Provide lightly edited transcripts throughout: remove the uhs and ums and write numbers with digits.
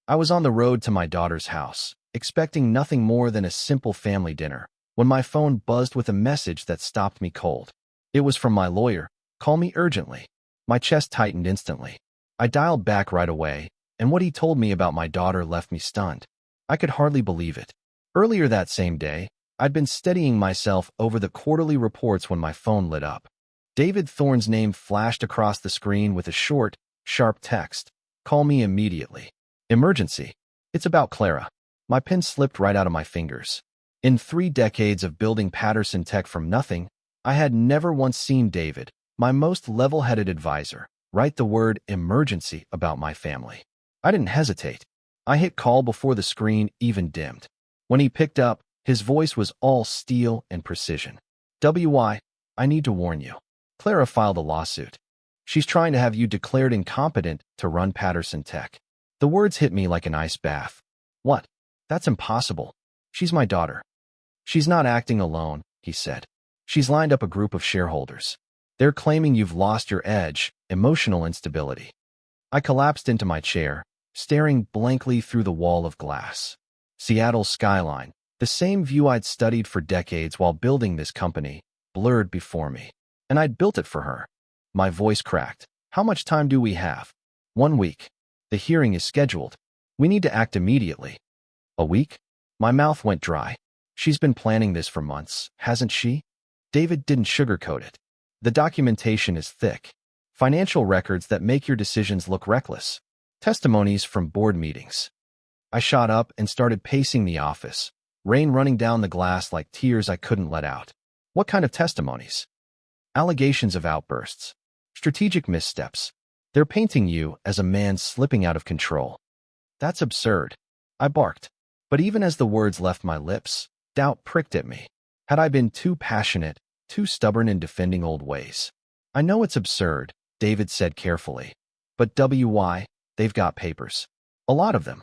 I was on the road to my daughter's house, expecting nothing more than a simple family dinner, when my phone buzzed with a message that stopped me cold. It was from my lawyer. Call me urgently. My chest tightened instantly. I dialed back right away, and what he told me about my daughter left me stunned. I could hardly believe it. Earlier that same day, I'd been steadying myself over the quarterly reports when my phone lit up. David Thorne's name flashed across the screen with a short, sharp text. Call me immediately. Emergency. It's about Clara. My pen slipped right out of my fingers. In 3 decades of building Patterson Tech from nothing, I had never once seen David, my most level-headed advisor, write the word emergency about my family. I didn't hesitate. I hit call before the screen even dimmed. When he picked up, his voice was all steel and precision. "WY, I need to warn you. Clara filed a lawsuit. She's trying to have you declared incompetent to run Patterson Tech." The words hit me like an ice bath. "What? That's impossible. She's my daughter." "She's not acting alone," he said. "She's lined up a group of shareholders. They're claiming you've lost your edge, emotional instability." I collapsed into my chair, staring blankly through the wall of glass. Seattle's skyline, the same view I'd studied for decades while building this company, blurred before me. And I'd built it for her. My voice cracked. "How much time do we have?" "1 week. The hearing is scheduled. We need to act immediately." "A week?" My mouth went dry. "She's been planning this for months, hasn't she?" David didn't sugarcoat it. "The documentation is thick. Financial records that make your decisions look reckless. Testimonies from board meetings." I shot up and started pacing the office, rain running down the glass like tears I couldn't let out. "What kind of testimonies?" "Allegations of outbursts. Strategic missteps. They're painting you as a man slipping out of control." "That's absurd," I barked. But even as the words left my lips, doubt pricked at me. Had I been too passionate, too stubborn in defending old ways? "I know it's absurd," David said carefully. "But WY, they've got papers. A lot of them."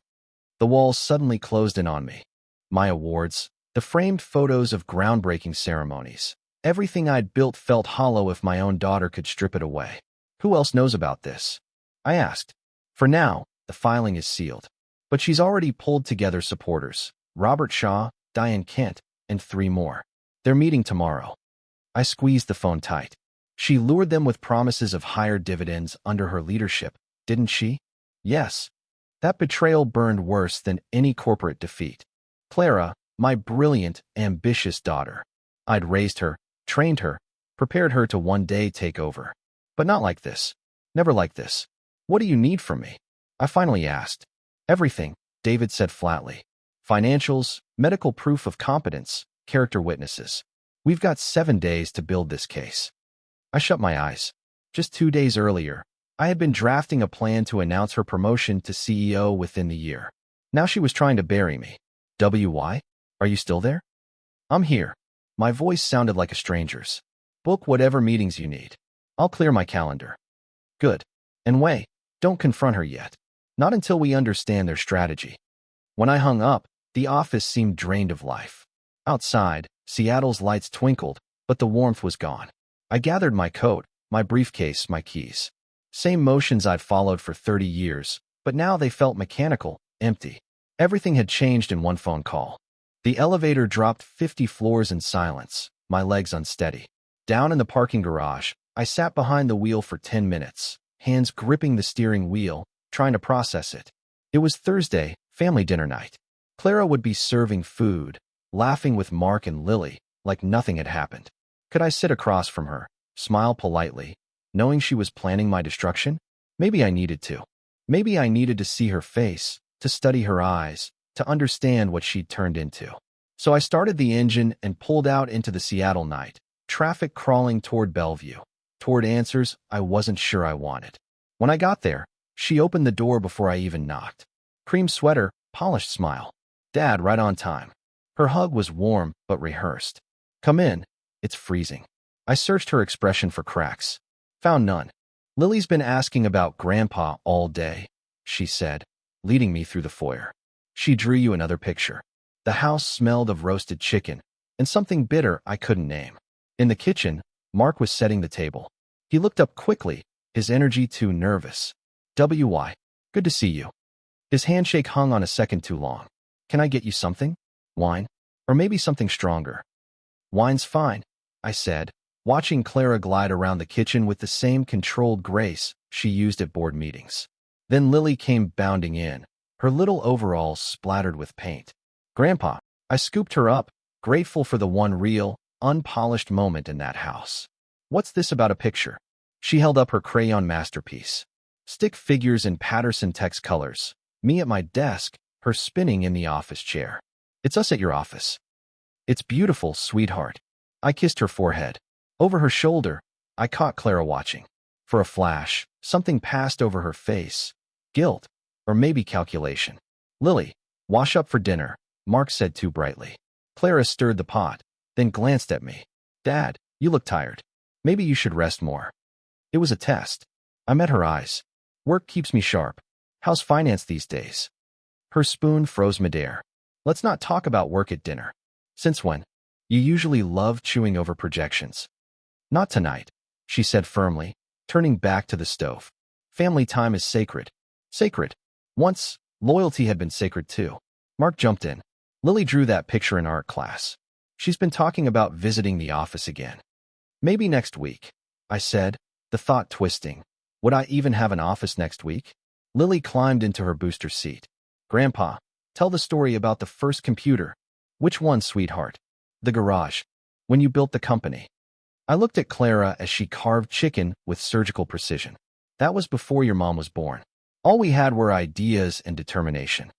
The walls suddenly closed in on me. My awards, the framed photos of groundbreaking ceremonies. Everything I'd built felt hollow if my own daughter could strip it away. "Who else knows about this?" I asked. "For now, the filing is sealed. But she's already pulled together supporters. Robert Shaw, Diane Kent, and 3 more. They're meeting tomorrow." I squeezed the phone tight. "She lured them with promises of higher dividends under her leadership, didn't she?" "Yes." That betrayal burned worse than any corporate defeat. Clara, my brilliant, ambitious daughter. I'd raised her, trained her, prepared her to one day take over. But not like this. Never like this. "What do you need from me?" I finally asked. "Everything," David said flatly. "Financials, medical proof of competence, character witnesses. We've got 7 days to build this case." I shut my eyes. Just 2 days earlier, I had been drafting a plan to announce her promotion to CEO within the year. Now she was trying to bury me. "WY, are you still there?" "I'm here." My voice sounded like a stranger's. "Book whatever meetings you need. I'll clear my calendar." "Good. And wait, don't confront her yet. Not until we understand their strategy." When I hung up, the office seemed drained of life. Outside, Seattle's lights twinkled, but the warmth was gone. I gathered my coat, my briefcase, my keys. Same motions I'd followed for 30 years, but now they felt mechanical, empty. Everything had changed in one phone call. The elevator dropped 50 floors in silence, my legs unsteady. Down in the parking garage, I sat behind the wheel for 10 minutes, hands gripping the steering wheel, trying to process it. It was Thursday, family dinner night. Clara would be serving food, laughing with Mark and Lily, like nothing had happened. Could I sit across from her, smile politely, knowing she was planning my destruction? Maybe I needed to. Maybe I needed to see her face, to study her eyes, to understand what she'd turned into. So I started the engine and pulled out into the Seattle night, traffic crawling toward Bellevue, toward answers I wasn't sure I wanted. When I got there, she opened the door before I even knocked. Cream sweater, polished smile. Dad right on time. Her hug was warm but rehearsed. "Come in. It's freezing." I searched her expression for cracks. Found none. "Lily's been asking about Grandpa all day," she said, leading me through the foyer. She drew you another picture. The house smelled of roasted chicken and something bitter I couldn't name. In the kitchen, Mark was setting the table. He looked up quickly, his energy too nervous. "WY, good to see you." His handshake hung on a second too long. Can I get you something? Wine? Or maybe something stronger? Wine's fine, I said, watching Clara glide around the kitchen with the same controlled grace she used at board meetings. Then Lily came bounding in, her little overalls splattered with paint. Grandpa, I scooped her up, grateful for the one real, unpolished moment in that house. What's this about a picture? She held up her crayon masterpiece. Stick figures in Patterson text colors. Me at my desk, her spinning in the office chair. It's us at your office. It's beautiful, sweetheart. I kissed her forehead. Over her shoulder, I caught Clara watching. For a flash, something passed over her face. Guilt, or maybe calculation. Lily, wash up for dinner, Mark said too brightly. Clara stirred the pot, then glanced at me. Dad, you look tired. Maybe you should rest more. It was a test. I met her eyes. Work keeps me sharp. How's finance these days? Her spoon froze midair. Let's not talk about work at dinner. Since when? You usually love chewing over projections. Not tonight, she said firmly, turning back to the stove. Family time is sacred. Sacred. Once, loyalty had been sacred too. Mark jumped in. Lily drew that picture in art class. She's been talking about visiting the office again. Maybe next week, I said, the thought twisting. Would I even have an office next week? Lily climbed into her booster seat. Grandpa, tell the story about the first computer. Which one, sweetheart? The garage. When you built the company. I looked at Clara as she carved chicken with surgical precision. That was before your mom was born. All we had were ideas and determination.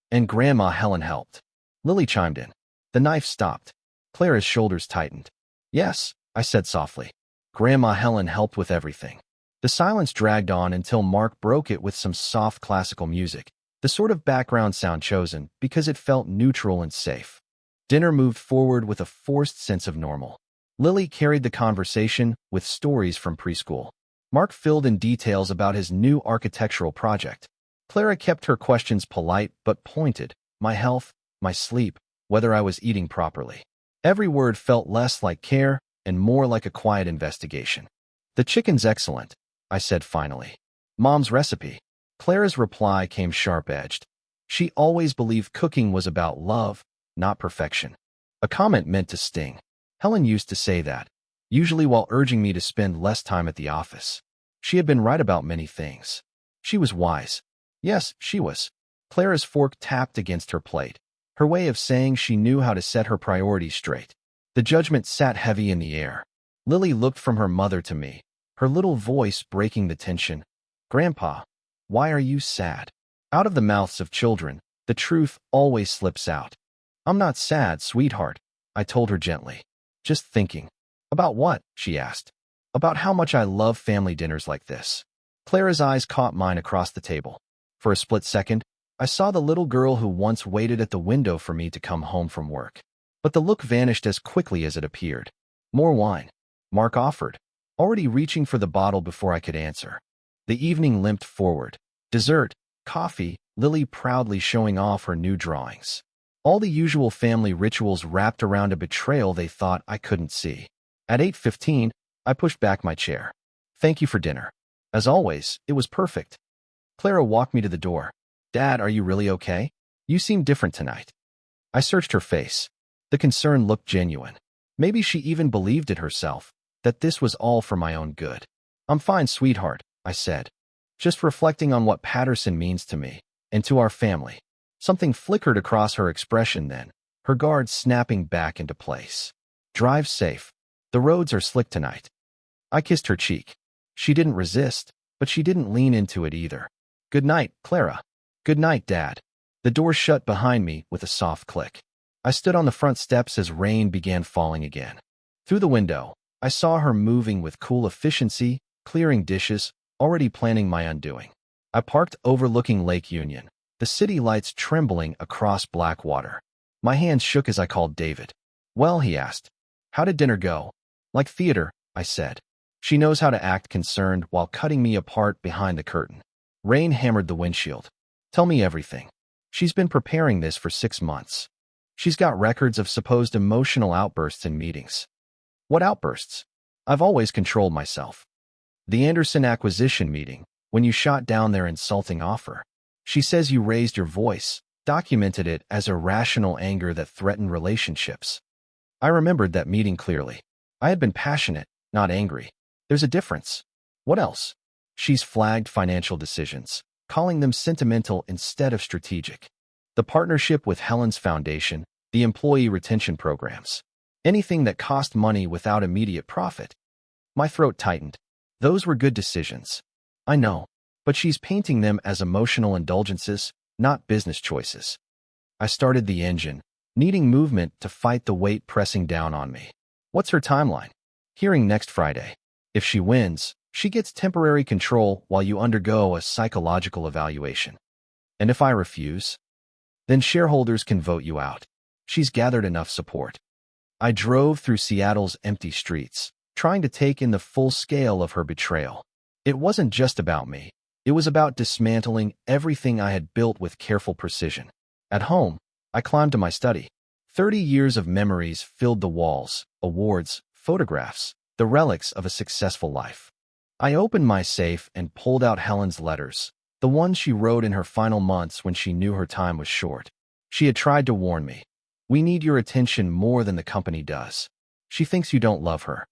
And Grandma Helen helped. Lily chimed in. The knife stopped. Clara's shoulders tightened. Yes, I said softly. Grandma Helen helped with everything. The silence dragged on until Mark broke it with some soft classical music, the sort of background sound chosen because it felt neutral and safe. Dinner moved forward with a forced sense of normal. Lily carried the conversation with stories from preschool. Mark filled in details about his new architectural project. Clara kept her questions polite but pointed. My health, my sleep, whether I was eating properly. Every word felt less like care and more like a quiet investigation. The chicken's excellent, I said finally. Mom's recipe. Clara's reply came sharp-edged. She always believed cooking was about love, not perfection. A comment meant to sting. Helen used to say that, usually while urging me to spend less time at the office. She had been right about many things. She was wise. Yes, she was. Clara's fork tapped against her plate, her way of saying she knew how to set her priorities straight. The judgment sat heavy in the air. Lily looked from her mother to me, her little voice breaking the tension. Grandpa, why are you sad? Out of the mouths of children, the truth always slips out. I'm not sad, sweetheart, I told her gently. Just thinking. About what? She asked. About how much I love family dinners like this. Clara's eyes caught mine across the table. For a split second, I saw the little girl who once waited at the window for me to come home from work. But the look vanished as quickly as it appeared. More wine. Mark offered, already reaching for the bottle before I could answer. The evening limped forward. Dessert, coffee, Lily proudly showing off her new drawings. All the usual family rituals wrapped around a betrayal they thought I couldn't see. At 8:15, I pushed back my chair. Thank you for dinner. As always, it was perfect. Clara walked me to the door. Dad, are you really okay? You seem different tonight. I searched her face. The concern looked genuine. Maybe she even believed it herself, that this was all for my own good. I'm fine, sweetheart, I said. Just reflecting on what Patterson means to me, and to our family. Something flickered across her expression then, her guard snapping back into place. Drive safe. The roads are slick tonight. I kissed her cheek. She didn't resist, but she didn't lean into it either. Good night, Clara. Good night, Dad. The door shut behind me with a soft click. I stood on the front steps as rain began falling again. Through the window, I saw her moving with cool efficiency, clearing dishes, already planning my undoing. I parked overlooking Lake Union, the city lights trembling across black water. My hands shook as I called David. Well, he asked. How did dinner go? Like theater, I said. She knows how to act concerned while cutting me apart behind the curtain. Rain hammered the windshield. Tell me everything. She's been preparing this for 6 months. She's got records of supposed emotional outbursts in meetings. What outbursts? I've always controlled myself. The Anderson acquisition meeting, when you shot down their insulting offer. She says you raised your voice, documented it as irrational anger that threatened relationships. I remembered that meeting clearly. I had been passionate, not angry. There's a difference. What else? She's flagged financial decisions, calling them sentimental instead of strategic. The partnership with Helen's foundation, the employee retention programs. Anything that cost money without immediate profit. My throat tightened. Those were good decisions. I know, but she's painting them as emotional indulgences, not business choices. I started the engine, needing movement to fight the weight pressing down on me. What's her timeline? Hearing next Friday. If she wins, she gets temporary control while you undergo a psychological evaluation. And if I refuse? Then shareholders can vote you out. She's gathered enough support. I drove through Seattle's empty streets, trying to take in the full scale of her betrayal. It wasn't just about me. It was about dismantling everything I had built with careful precision. At home, I climbed to my study. 30 years of memories filled the walls, awards, photographs, the relics of a successful life. I opened my safe and pulled out Helen's letters, the ones she wrote in her final months when she knew her time was short. She had tried to warn me. We need your attention more than the company does. She thinks you don't love her.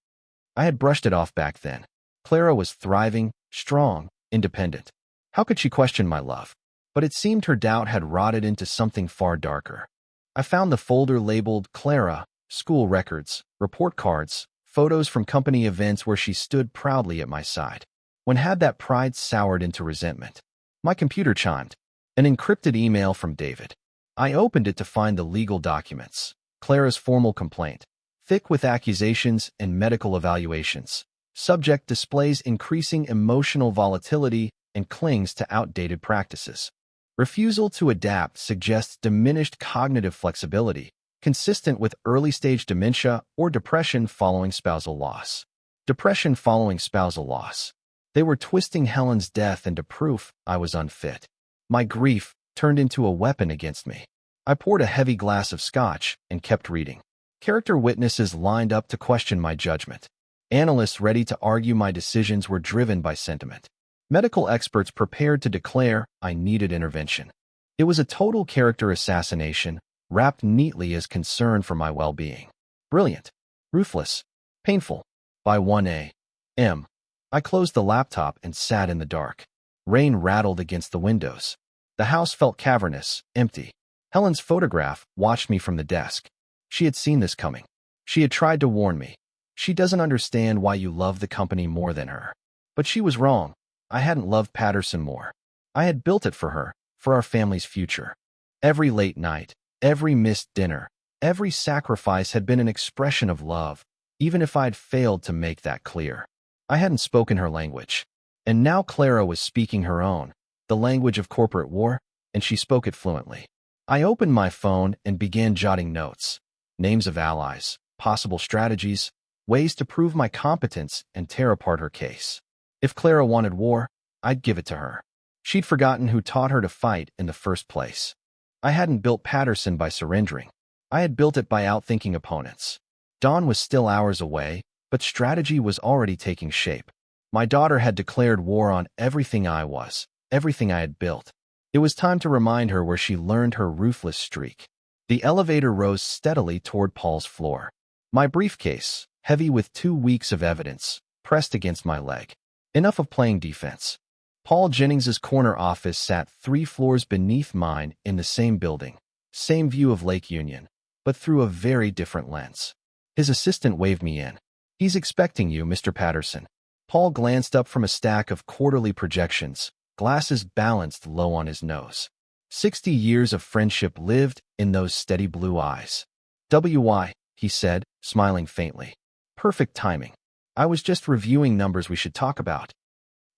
I had brushed it off back then. Clara was thriving, strong, independent. How could she question my love? But it seemed her doubt had rotted into something far darker. I found the folder labeled Clara, school records, report cards, photos from company events where she stood proudly at my side. When had that pride soured into resentment? My computer chimed. An encrypted email from David. I opened it to find the legal documents. Clara's formal complaint. Thick with accusations and medical evaluations. Subject displays increasing emotional volatility and clings to outdated practices. Refusal to adapt suggests diminished cognitive flexibility, consistent with early-stage dementia or depression following spousal loss. Depression following spousal loss. They were twisting Helen's death into proof I was unfit. My grief turned into a weapon against me. I poured a heavy glass of scotch and kept reading. Character witnesses lined up to question my judgment. Analysts ready to argue my decisions were driven by sentiment. Medical experts prepared to declare I needed intervention. It was a total character assassination, wrapped neatly as concern for my well-being. Brilliant. Ruthless. Painful. By 1 a.m. I closed the laptop and sat in the dark. Rain rattled against the windows. The house felt cavernous, empty. Helen's photograph watched me from the desk. She had seen this coming. She had tried to warn me. She doesn't understand why you love the company more than her. But she was wrong. I hadn't loved Patterson more. I had built it for her, for our family's future. Every late night, every missed dinner, every sacrifice had been an expression of love, even if I'd failed to make that clear. I hadn't spoken her language. And now Clara was speaking her own, the language of corporate war, and she spoke it fluently. I opened my phone and began jotting notes. Names of allies, possible strategies, ways to prove my competence and tear apart her case. If Clara wanted war, I'd give it to her. She'd forgotten who taught her to fight in the first place. I hadn't built Patterson by surrendering. I had built it by outthinking opponents. Dawn was still hours away, but strategy was already taking shape. My daughter had declared war on everything I was, everything I had built. It was time to remind her where she learned her ruthless streak. The elevator rose steadily toward Paul's floor. My briefcase, heavy with 2 weeks of evidence, pressed against my leg. Enough of playing defense. Paul Jennings's corner office sat 3 floors beneath mine in the same building, same view of Lake Union, but through a very different lens. His assistant waved me in. "He's expecting you, Mr. Patterson." Paul glanced up from a stack of quarterly projections, glasses balanced low on his nose. 60 years of friendship lived in those steady blue eyes. "WY," he said, smiling faintly. "Perfect timing. I was just reviewing numbers we should talk about."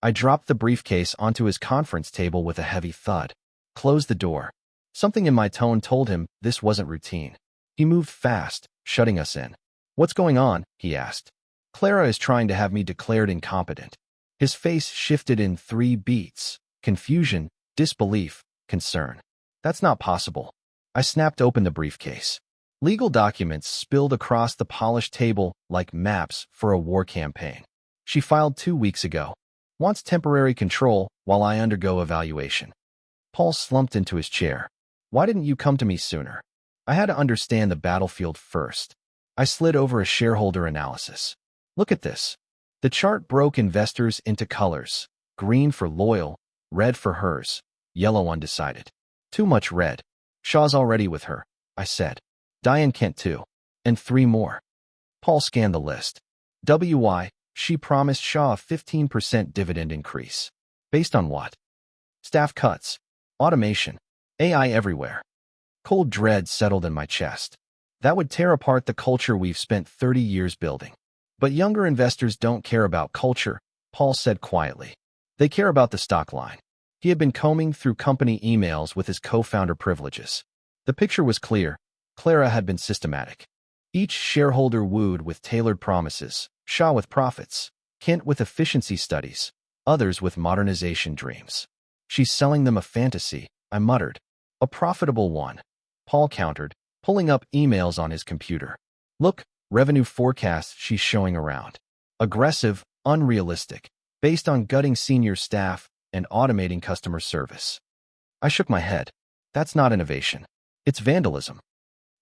I dropped the briefcase onto his conference table with a heavy thud. Closed the door. Something in my tone told him this wasn't routine. He moved fast, shutting us in. "What's going on?" he asked. "Clara is trying to have me declared incompetent." His face shifted in 3 beats. Confusion, disbelief, concern. "That's not possible." I snapped open the briefcase. Legal documents spilled across the polished table like maps for a war campaign. "She filed 2 weeks ago. Wants temporary control while I undergo evaluation." Paul slumped into his chair. Why didn't you come to me sooner? I had to understand the battlefield first. I slid over a shareholder analysis. Look at this. The chart broke investors into colors. Green for loyal, red for hers, yellow undecided. Too much red. Shaw's already with her, I said. Diane Kent too. And 3 more. Paul scanned the list. WY, she promised Shaw a 15% dividend increase. Based on what? Staff cuts. Automation. AI everywhere. Cold dread settled in my chest. That would tear apart the culture we've spent 30 years building. But younger investors don't care about culture, Paul said quietly. They care about the stock line. He had been combing through company emails with his co-founder privileges. The picture was clear. Clara had been systematic. Each shareholder wooed with tailored promises, Shaw with profits, Kent with efficiency studies, others with modernization dreams. She's selling them a fantasy, I muttered. A profitable one. Paul countered, pulling up emails on his computer. Look, revenue forecasts she's showing around. Aggressive, unrealistic, based on gutting senior staff and automating customer service. I shook my head. That's not innovation. It's vandalism.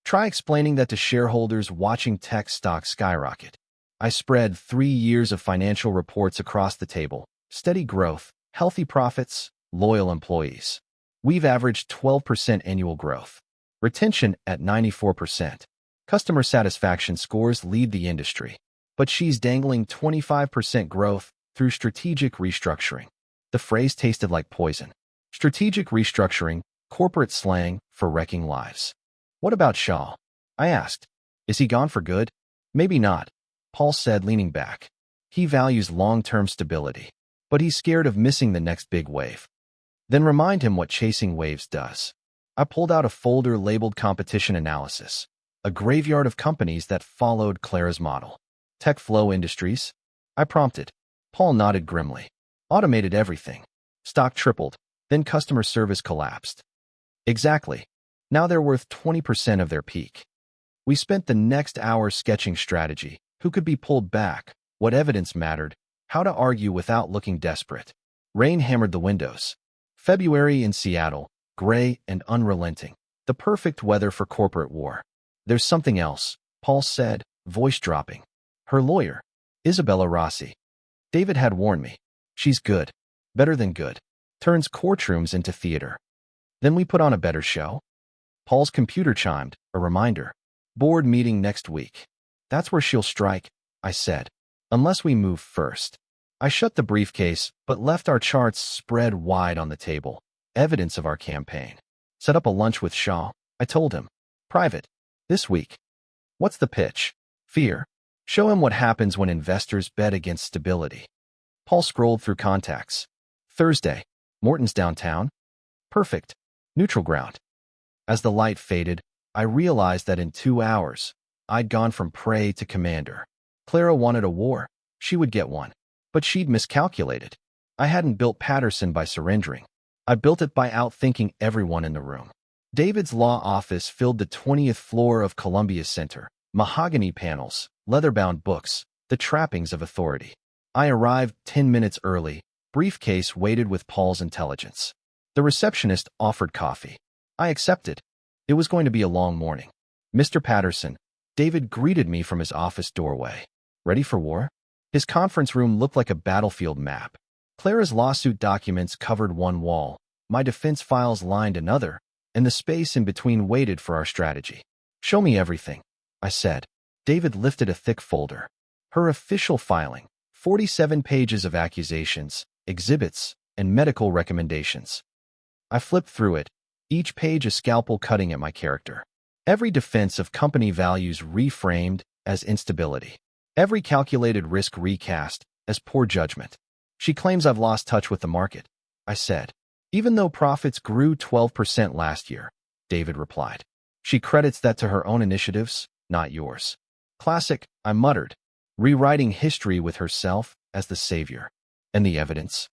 Try explaining that to shareholders watching tech stocks skyrocket. I spread 3 years of financial reports across the table. Steady growth, healthy profits, loyal employees. We've averaged 12% annual growth. Retention at 94%. Customer satisfaction scores lead the industry. But she's dangling 25% growth through strategic restructuring. The phrase tasted like poison. Strategic restructuring, corporate slang for wrecking lives. What about Shaw? I asked. Is he gone for good? Maybe not, Paul said, leaning back. He values long-term stability, but he's scared of missing the next big wave. Then remind him what chasing waves does. I pulled out a folder labeled competition analysis, a graveyard of companies that followed Clara's model. Tech Flow Industries? I prompted. Paul nodded grimly. Automated everything. Stock tripled, then customer service collapsed. Exactly. Now they're worth 20% of their peak. We spent the next hour sketching strategy, who could be pulled back, what evidence mattered, how to argue without looking desperate. Rain hammered the windows. February in Seattle, gray and unrelenting. The perfect weather for corporate war. There's something else, Paul said, voice dropping. Her lawyer, Isabella Rossi. David had warned me. She's good. Better than good. Turns courtrooms into theater. Then we put on a better show. Paul's computer chimed, a reminder. Board meeting next week. That's where she'll strike, I said. Unless we move first. I shut the briefcase, but left our charts spread wide on the table. Evidence of our campaign. Set up a lunch with Shaw, I told him. Private. This week. What's the pitch? Fear. Show him what happens when investors bet against stability. Paul scrolled through contacts. Thursday. Morton's downtown. Perfect. Neutral ground. As the light faded, I realized that in 2 hours, I'd gone from prey to commander. Clara wanted a war. She would get one. But she'd miscalculated. I hadn't built Patterson by surrendering. I built it by outthinking everyone in the room. David's law office filled the 20th floor of Columbia Center. Mahogany panels, leather-bound books, the trappings of authority. I arrived 10 minutes early. Briefcase weighted with Paul's intelligence. The receptionist offered coffee. I accepted. It was going to be a long morning. Mr. Patterson, David greeted me from his office doorway. Ready for war? His conference room looked like a battlefield map. Clara's lawsuit documents covered one wall, my defense files lined another, and the space in between waited for our strategy. Show me everything, I said. David lifted a thick folder. Her official filing, 47 pages of accusations, exhibits, and medical recommendations. I flipped through it, each page a scalpel cutting at my character. Every defense of company values reframed as instability. Every calculated risk recast as poor judgment. She claims I've lost touch with the market, I said. Even though profits grew 12% last year, David replied. She credits that to her own initiatives, not yours. Classic, I muttered, rewriting history with herself as the savior. And the evidence?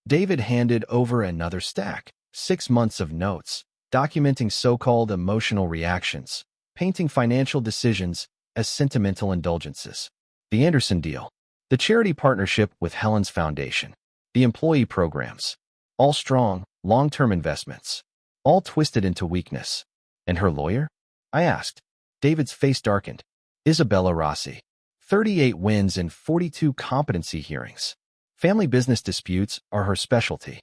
David handed over another stack, 6 months of notes, documenting so-called emotional reactions, painting financial decisions as sentimental indulgences. The Anderson deal, the charity partnership with Helen's Foundation, the employee programs. All strong, long-term investments. All twisted into weakness. And her lawyer? I asked. David's face darkened. Isabella Rossi. 38 wins and 42 competency hearings. Family business disputes are her specialty.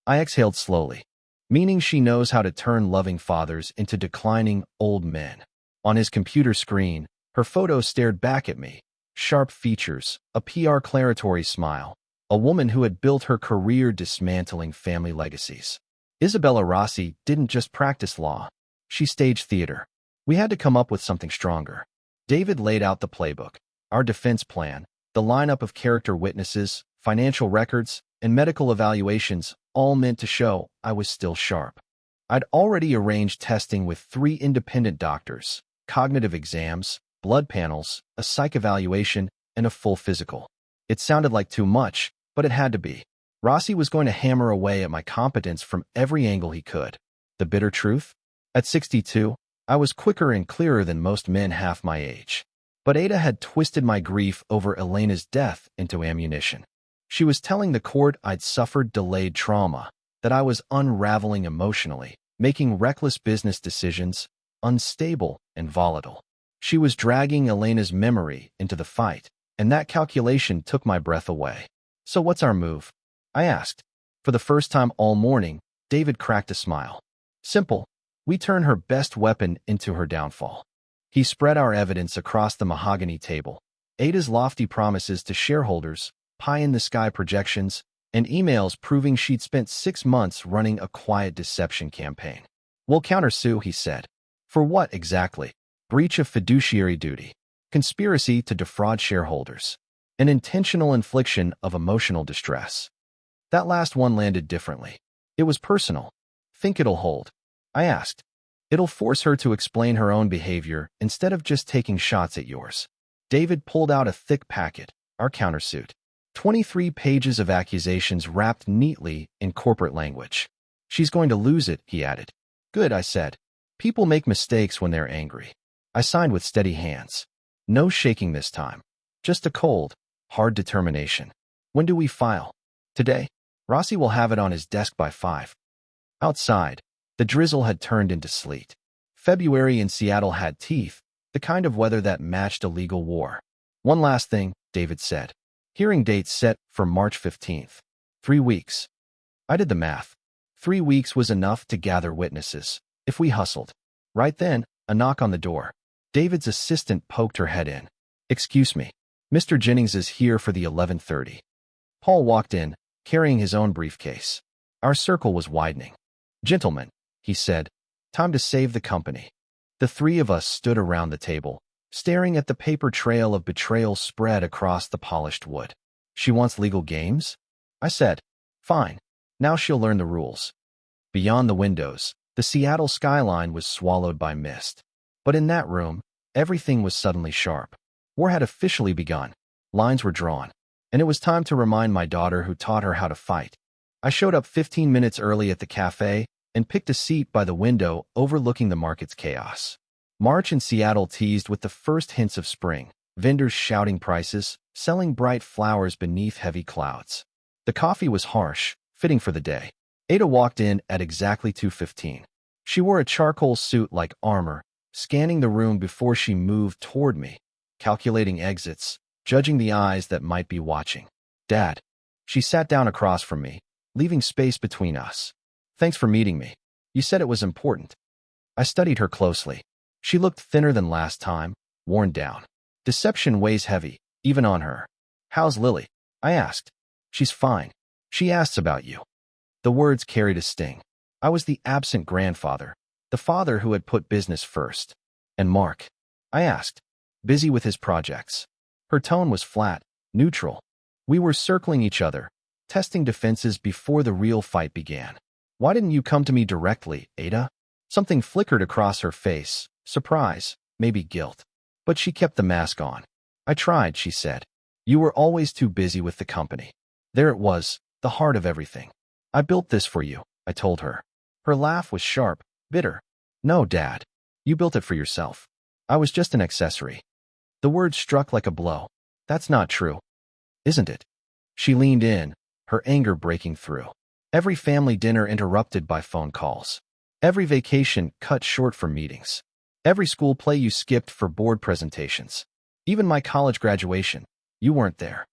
I exhaled slowly, meaning she knows how to turn loving fathers into declining old men. On his computer screen, her photo stared back at me. Sharp features, a PR-claratory smile. A woman who had built her career dismantling family legacies. Isabella Rossi didn't just practice law. She staged theater. We had to come up with something stronger. David laid out the playbook, our defense plan, the lineup of character witnesses, financial records, and medical evaluations, all meant to show I was still sharp. I'd already arranged testing with 3 independent doctors, cognitive exams, blood panels, a psych evaluation, and a full physical. It sounded like too much, but it had to be. Rossi was going to hammer away at my competence from every angle he could. The bitter truth? At 62, I was quicker and clearer than most men half my age. But Ada had twisted my grief over Elena's death into ammunition. She was telling the court I'd suffered delayed trauma, that I was unraveling emotionally, making reckless business decisions, unstable and volatile. She was dragging Elena's memory into the fight, and that calculation took my breath away. So what's our move? I asked. For the first time all morning, David cracked a smile. Simple. We turn her best weapon into her downfall. He spread our evidence across the mahogany table. Ada's lofty promises to shareholders, pie-in-the-sky projections, and emails proving she'd spent 6 months running a quiet deception campaign. We'll countersue, he said. For what exactly? Breach of fiduciary duty. Conspiracy to defraud shareholders. An intentional infliction of emotional distress. That last one landed differently. It was personal. Think it'll hold? I asked. It'll force her to explain her own behavior instead of just taking shots at yours. David pulled out a thick packet, our countersuit. 23 pages of accusations wrapped neatly in corporate language. She's going to lose it, he added. Good, I said. People make mistakes when they're angry. I signed with steady hands. No shaking this time. Just a cold, hard determination. When do we file? Today. Rossi will have it on his desk by 5. Outside, the drizzle had turned into sleet. February in Seattle had teeth, the kind of weather that matched a legal war. One last thing, David said. Hearing date set for March 15th. 3 weeks. I did the math. 3 weeks was enough to gather witnesses, if we hustled. Right then, a knock on the door. David's assistant poked her head in. Excuse me. Mr. Jennings is here for the 11:30. Paul walked in, carrying his own briefcase. Our circle was widening. Gentlemen, he said, time to save the company. The 3 of us stood around the table, staring at the paper trail of betrayal spread across the polished wood. She wants legal games? I said. Fine. Now she'll learn the rules. Beyond the windows, the Seattle skyline was swallowed by mist. But in that room, everything was suddenly sharp. War had officially begun. Lines were drawn. And it was time to remind my daughter who taught her how to fight. I showed up 15 minutes early at the cafe and picked a seat by the window overlooking the market's chaos. March in Seattle teased with the first hints of spring, vendors shouting prices, selling bright flowers beneath heavy clouds. The coffee was harsh, fitting for the day. Ada walked in at exactly 2:15. She wore a charcoal suit like armor, scanning the room before she moved toward me, calculating exits, judging the eyes that might be watching. Dad. She sat down across from me, leaving space between us. Thanks for meeting me. You said it was important. I studied her closely. She looked thinner than last time, worn down. Deception weighs heavy, even on her. How's Lily? I asked. She's fine. She asks about you. The words carried a sting. I was the absent grandfather, the father who had put business first. And Mark? I asked. Busy with his projects. Her tone was flat, neutral. We were circling each other, testing defenses before the real fight began. Why didn't you come to me directly, Ada? Something flickered across her face, surprise, maybe guilt. But she kept the mask on. I tried, she said. You were always too busy with the company. There it was, the heart of everything. I built this for you, I told her. Her laugh was sharp, bitter. No, Dad. You built it for yourself. I was just an accessory. The words struck like a blow. That's not true. Isn't it? She leaned in, her anger breaking through. Every family dinner interrupted by phone calls. Every vacation cut short for meetings. Every school play you skipped for board presentations. Even my college graduation, you weren't there.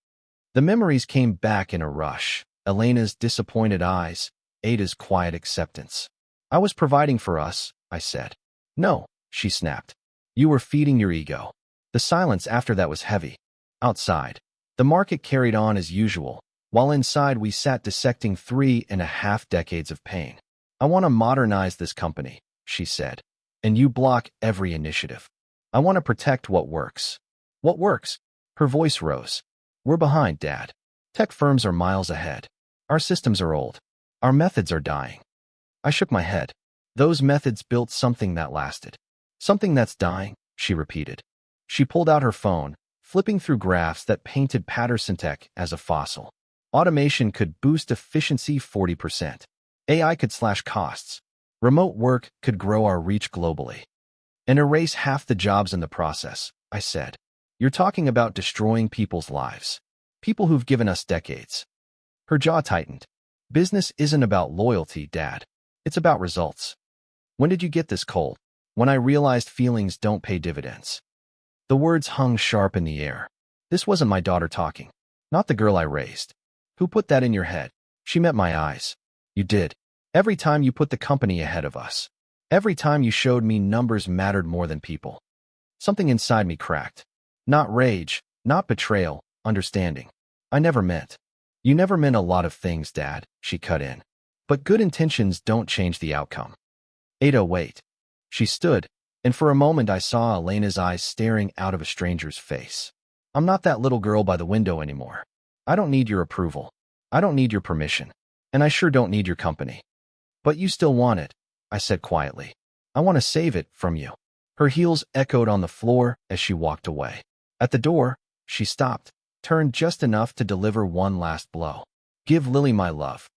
The memories came back in a rush. Elena's disappointed eyes, Ada's quiet acceptance. I was providing for us, I said. No, she snapped. You were feeding your ego. The silence after that was heavy. Outside, the market carried on as usual, while inside we sat dissecting 3.5 decades of pain. I want to modernize this company, she said, and you block every initiative. I want to protect what works. What works? Her voice rose. We're behind, Dad. Tech firms are miles ahead. Our systems are old. Our methods are dying. I shook my head. Those methods built something that lasted. Something that's dying, she repeated. She pulled out her phone, flipping through graphs that painted Patterson Tech as a fossil. Automation could boost efficiency 40%. AI could slash costs. Remote work could grow our reach globally. And erase half the jobs in the process, I said. You're talking about destroying people's lives. People who've given us decades. Her jaw tightened. Business isn't about loyalty, Dad. It's about results. When did you get this cold? When I realized feelings don't pay dividends. The words hung sharp in the air. This wasn't my daughter talking. Not the girl I raised. Who put that in your head? She met my eyes. You did. Every time you put the company ahead of us. Every time you showed me numbers mattered more than people. Something inside me cracked. Not rage, not betrayal, understanding. I never meant. You never meant a lot of things, Dad, she cut in. But good intentions don't change the outcome. Ada, wait. She stood, and for a moment I saw Elena's eyes staring out of a stranger's face. I'm not that little girl by the window anymore. I don't need your approval. I don't need your permission. And I sure don't need your company. But you still want it, I said quietly. I want to save it from you. Her heels echoed on the floor as she walked away. At the door, she stopped, turned just enough to deliver one last blow. Give Lily my love.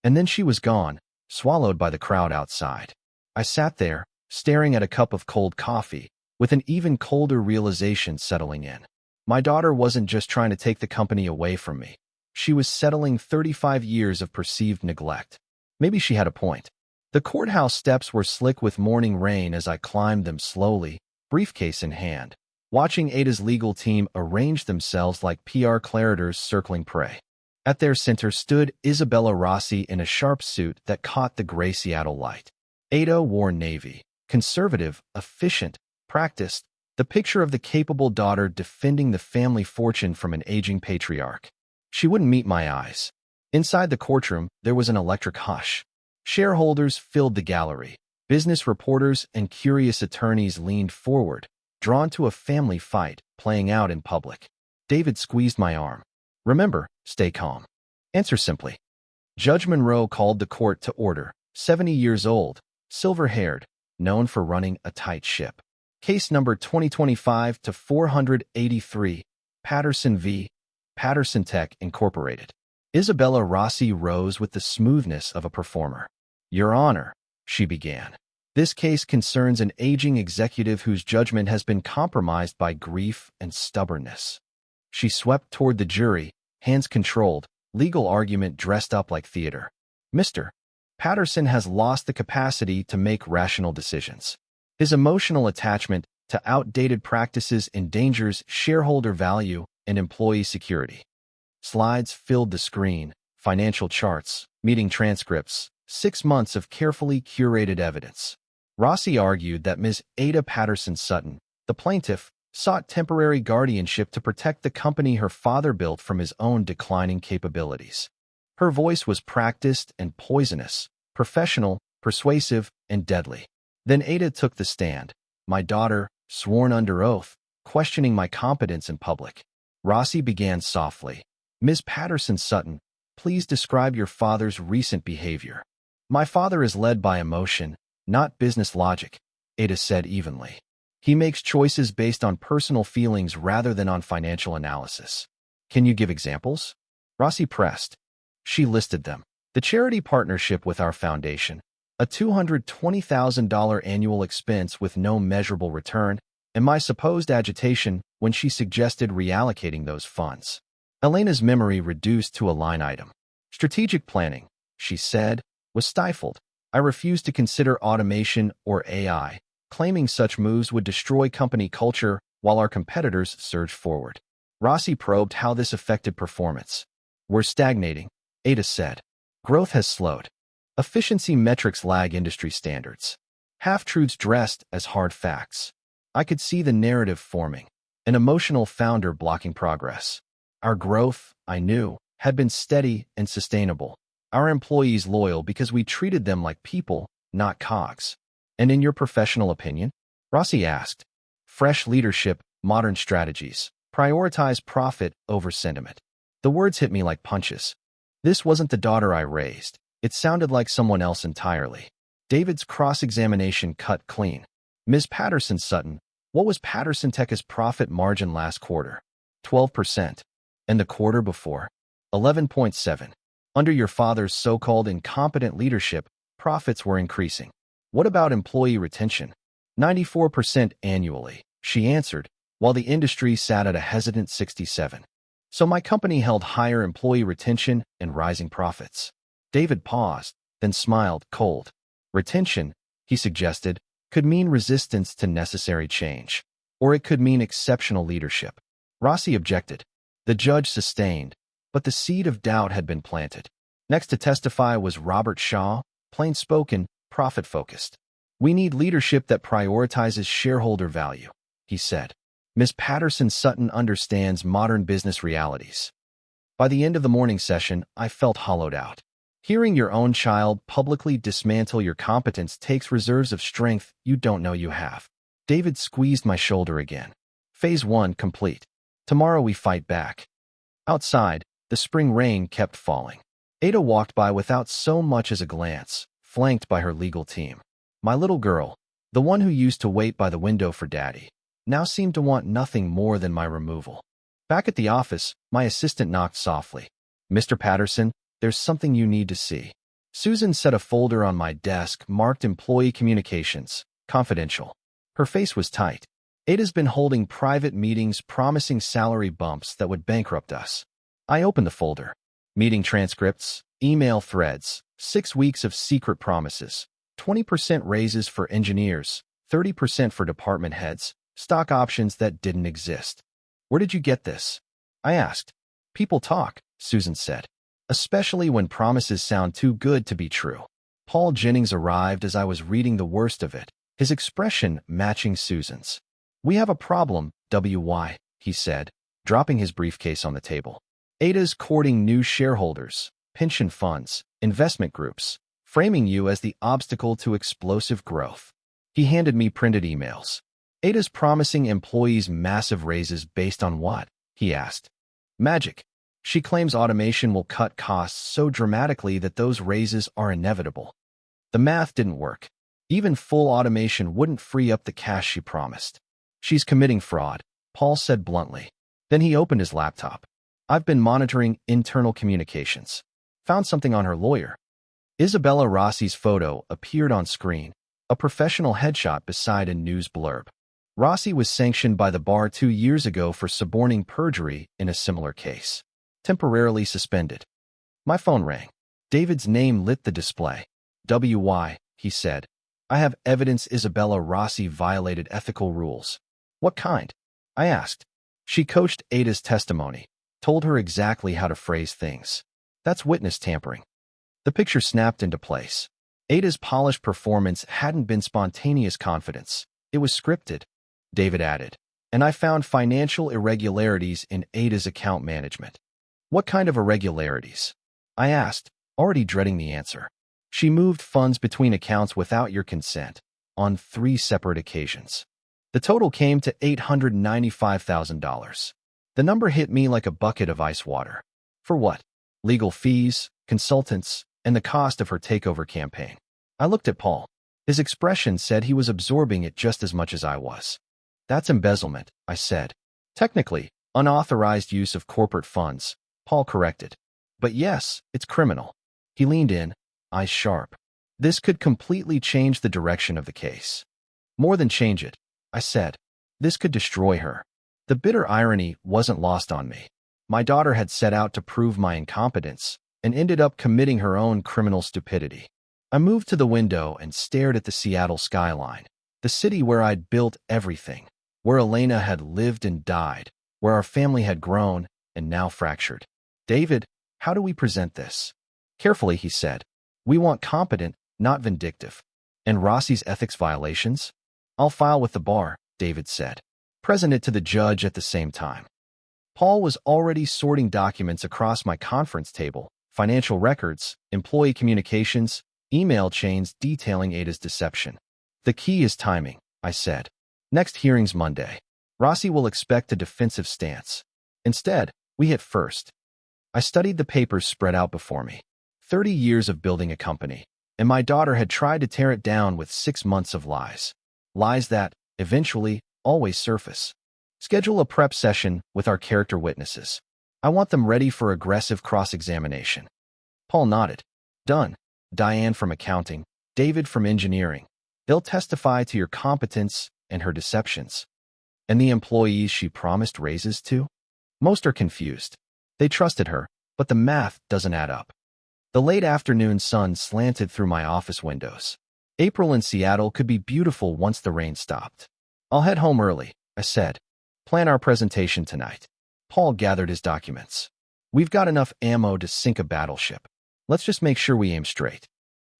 And then she was gone, swallowed by the crowd outside. I sat there, staring at a cup of cold coffee, with an even colder realization settling in. My daughter wasn't just trying to take the company away from me. She was settling 35 years of perceived neglect. Maybe she had a point. The courthouse steps were slick with morning rain as I climbed them slowly, briefcase in hand, watching Ada's legal team arrange themselves like PR claritors circling prey. At their center stood Isabella Rossi in a sharp suit that caught the gray Seattle light. Ada wore navy, conservative, efficient, practiced, the picture of the capable daughter defending the family fortune from an aging patriarch. She wouldn't meet my eyes. Inside the courtroom, there was an electric hush. Shareholders filled the gallery. Business reporters and curious attorneys leaned forward, drawn to a family fight playing out in public. David squeezed my arm. Remember, stay calm. Answer simply. Judge Monroe called the court to order, 70 years old, silver-haired, known for running a tight ship. Case number 2025-483, Patterson v. Patterson Tech Incorporated. Isabella Rossi rose with the smoothness of a performer. Your Honor, she began. This case concerns an aging executive whose judgment has been compromised by grief and stubbornness. She swept toward the jury, hands controlled, legal argument dressed up like theater. Mr. Patterson has lost the capacity to make rational decisions. His emotional attachment to outdated practices endangers shareholder value and employee security. Slides filled the screen, financial charts, meeting transcripts, 6 months of carefully curated evidence. Rossi argued that Ms. Ada Patterson Sutton, the plaintiff, sought temporary guardianship to protect the company her father built from his own declining capabilities. Her voice was practiced and poisonous, professional, persuasive, and deadly. Then Ada took the stand, my daughter, sworn under oath, questioning my competence in public. Rossi began softly. Ms. Patterson Sutton, please describe your father's recent behavior. My father is led by emotion, not business logic, Ada said evenly. He makes choices based on personal feelings rather than on financial analysis. Can you give examples? Rossi pressed. She listed them. The charity partnership with our foundation, a $220,000 annual expense with no measurable return, and my supposed agitation when she suggested reallocating those funds. Elena's memory reduced to a line item. Strategic planning. she said, was stifled. I refused to consider automation or AI, claiming such moves would destroy company culture while our competitors surged forward. Rossi probed how this affected performance. We're stagnating, Ada said. Growth has slowed. Efficiency metrics lag industry standards. Half-truths dressed as hard facts. I could see the narrative forming, an emotional founder blocking progress. Our growth, I knew, had been steady and sustainable. Our employees loyal because we treated them like people, not cogs. And in your professional opinion? Rossi asked. Fresh leadership, modern strategies. Prioritize profit over sentiment. The words hit me like punches. This wasn't the daughter I raised. It sounded like someone else entirely. David's cross-examination cut clean. Ms. Patterson-Sutton, what was Patterson Tech's profit margin last quarter? 12%. And the quarter before? 11.7. Under your father's so-called incompetent leadership, profits were increasing. What about employee retention? 94% annually, she answered, while the industry sat at a hesitant 67. So my company held higher employee retention and rising profits. David paused, then smiled, cold. Retention, he suggested, could mean resistance to necessary change, or it could mean exceptional leadership. Rossi objected. The judge sustained, but the seed of doubt had been planted. Next to testify was Robert Shaw, plain-spoken, profit-focused. We need leadership that prioritizes shareholder value, he said. Ms. Patterson-Sutton understands modern business realities. By the end of the morning session, I felt hollowed out. Hearing your own child publicly dismantle your competence takes reserves of strength you don't know you have. David squeezed my shoulder again. Phase 1 complete. Tomorrow we fight back. Outside, the spring rain kept falling. Ada walked by without so much as a glance, flanked by her legal team. My little girl, the one who used to wait by the window for Daddy, now seemed to want nothing more than my removal. Back at the office, my assistant knocked softly. Mr. Patterson, there's something you need to see. Susan set a folder on my desk marked Employee Communications, Confidential. Her face was tight. Ada's been holding private meetings promising salary bumps that would bankrupt us. I opened the folder. Meeting transcripts, email threads, 6 weeks of secret promises, 20% raises for engineers, 30% for department heads, stock options that didn't exist. Where did you get this? I asked. People talk, Susan said. Especially when promises sound too good to be true. Paul Jennings arrived as I was reading the worst of it, his expression matching Susan's. We have a problem, WY, he said, dropping his briefcase on the table. Ada's courting new shareholders, pension funds, investment groups, framing you as the obstacle to explosive growth. He handed me printed emails. Ada's promising employees massive raises based on what? He asked. Magic. She claims automation will cut costs so dramatically that those raises are inevitable. The math didn't work. Even full automation wouldn't free up the cash she promised. She's committing fraud, Paul said bluntly. Then he opened his laptop. I've been monitoring internal communications. Found something on her lawyer. Isabella Rossi's photo appeared on screen, a professional headshot beside a news blurb. Rossi was sanctioned by the bar 2 years ago for suborning perjury in a similar case. Temporarily suspended. My phone rang. David's name lit the display. WY, he said. I have evidence Isabella Rossi violated ethical rules. What kind? I asked. She coached Ada's testimony, told her exactly how to phrase things. That's witness tampering. The picture snapped into place. Ada's polished performance hadn't been spontaneous confidence. It was scripted, David added. And I found financial irregularities in Ada's account management. What kind of irregularities? I asked, already dreading the answer. She moved funds between accounts without your consent, on 3 separate occasions. The total came to $895,000. The number hit me like a bucket of ice water. For what? Legal fees, consultants, and the cost of her takeover campaign. I looked at Paul. His expression said he was absorbing it just as much as I was. That's embezzlement, I said. Technically, unauthorized use of corporate funds, Paul corrected. But yes, it's criminal. He leaned in, eyes sharp. This could completely change the direction of the case. More than change it, I said. This could destroy her. The bitter irony wasn't lost on me. My daughter had set out to prove my incompetence, and ended up committing her own criminal stupidity. I moved to the window and stared at the Seattle skyline, the city where I'd built everything, where Elena had lived and died, where our family had grown and now fractured. David, how do we present this? Carefully, he said. We want competent, not vindictive. And Rossi's ethics violations? I'll file with the bar, David said. Present it to the judge at the same time. Paul was already sorting documents across my conference table, financial records, employee communications, email chains detailing Ada's deception. The key is timing, I said. Next hearing's Monday. Rossi will expect a defensive stance. Instead, we hit first. I studied the papers spread out before me. 30 years of building a company, and my daughter had tried to tear it down with 6 months of lies. Lies that, eventually, always surface. Schedule a prep session with our character witnesses. I want them ready for aggressive cross-examination. Paul nodded. Done. Diane from accounting, David from engineering. They'll testify to your competence and her deceptions. And the employees she promised raises to? Most are confused. They trusted her, but the math doesn't add up. The late afternoon sun slanted through my office windows. April in Seattle could be beautiful once the rain stopped. I'll head home early, I said. Plan our presentation tonight. Paul gathered his documents. We've got enough ammo to sink a battleship. Let's just make sure we aim straight.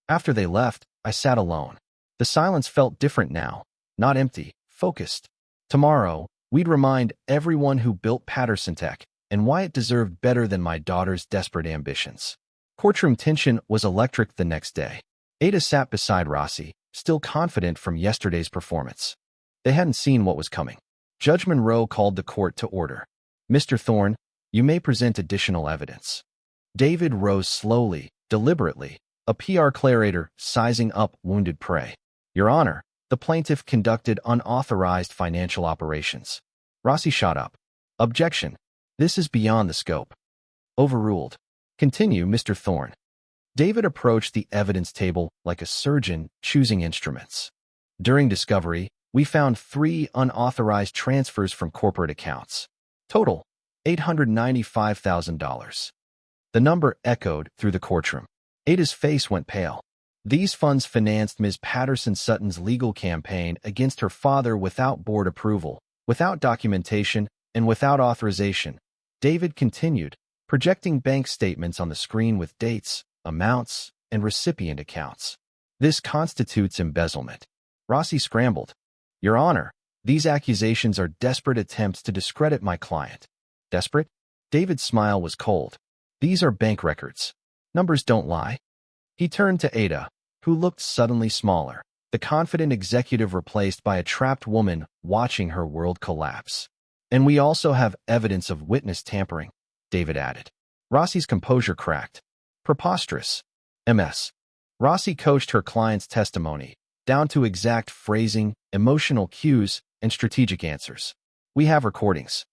After they left, I sat alone. The silence felt different now, not empty, focused. Tomorrow, we'd remind everyone who built Patterson Tech and why it deserved better than my daughter's desperate ambitions. Courtroom tension was electric the next day. Ada sat beside Rossi, still confident from yesterday's performance. They hadn't seen what was coming. Judge Monroe called the court to order. Mr. Thorne, you may present additional evidence. David rose slowly, deliberately, a PR clarator sizing up wounded prey. Your Honor, the plaintiff conducted unauthorized financial operations. Rossi shot up. Objection. This is beyond the scope. Overruled. Continue, Mr. Thorne. David approached the evidence table like a surgeon choosing instruments. During discovery, we found 3 unauthorized transfers from corporate accounts. Total, $895,000. The number echoed through the courtroom. Ada's face went pale. These funds financed Ms. Patterson Sutton's legal campaign against her father without board approval, without documentation, and without authorization. David continued, projecting bank statements on the screen with dates, amounts, and recipient accounts. This constitutes embezzlement. Rossi scrambled. Your Honor, these accusations are desperate attempts to discredit my client. Desperate? David's smile was cold. These are bank records. Numbers don't lie. He turned to Ada, who looked suddenly smaller, the confident executive replaced by a trapped woman watching her world collapse. And we also have evidence of witness tampering, David added. Rossi's composure cracked. Preposterous. MS. Rossi coached her client's testimony, down to exact phrasing, emotional cues, and strategic answers. We have recordings.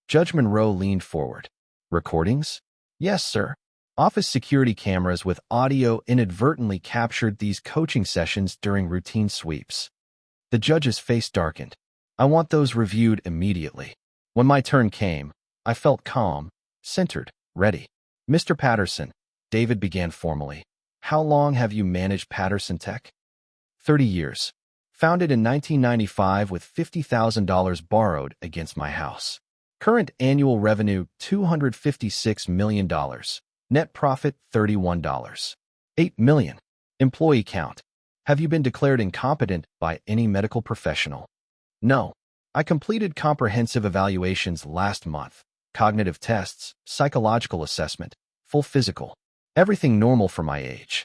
Judge Monroe leaned forward. Recordings? Yes, sir. Office security cameras with audio inadvertently captured these coaching sessions during routine sweeps. The judge's face darkened. I want those reviewed immediately. When my turn came, I felt calm, centered, ready. Mr. Patterson, David began formally. How long have you managed Patterson Tech? 30 years. Founded in 1995 with $50,000 borrowed against my house. Current annual revenue, $256 million. Net profit, $31. $8 million. Employee count. Have you been declared incompetent by any medical professional? No. I completed comprehensive evaluations last month. Cognitive tests, psychological assessment, full physical. Everything normal for my age.